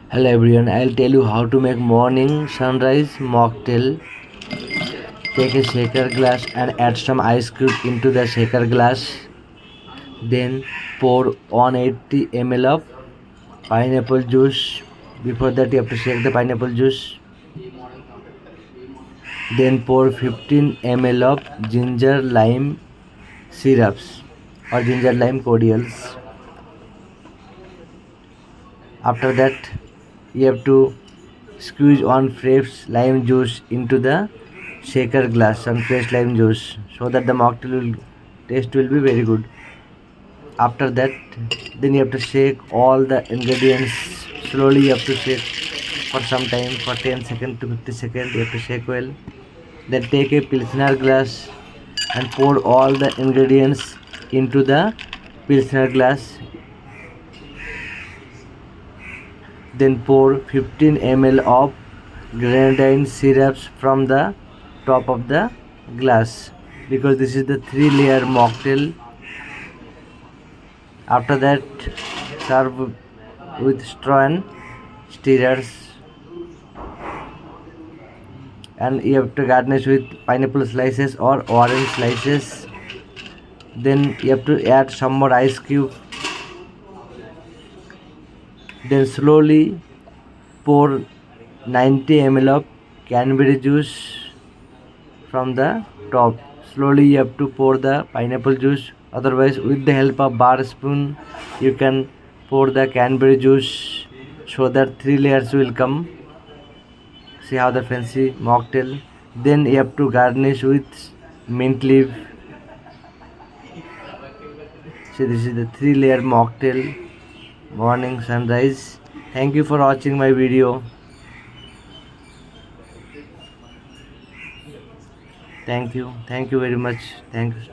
Hello everyone, I'll tell you how to make morning sunrise mocktail. Take a shaker glass and add some ice cube into the shaker glass. Then pour 180 ml of pineapple juice. Before that you have to shake the pineapple juice. Then pour 15 ml of ginger lime syrups or ginger lime cordials. After that you have to squeeze one fresh lime juice into the shaker glass, some fresh lime juice, so that the mocktail taste will be very good. After that, then you have to shake all the ingredients slowly. You have to shake for some time, for 10 seconds to 50 seconds. You have to shake well. Then take a pilsner glass and pour all the ingredients into the pilsner glass. Then pour 15 ml of grenadine syrups from the top of the glass, because this is the 3-layer mocktail. After that, serve with straw and stirrers, and you have to garnish with pineapple slices or orange slices. Then you have to add some more ice cube. Then slowly pour 90 ml of cranberry juice from the top. Slowly you have to pour the pineapple juice, otherwise with the help of bar spoon you can pour the cranberry juice, so that 3 layers will come. See how the fancy mocktail. Then you have to garnish with mint leaf. See, this is the 3-layer mocktail morning sunrise. Thank you for watching my video. Thank you very much. Thank you.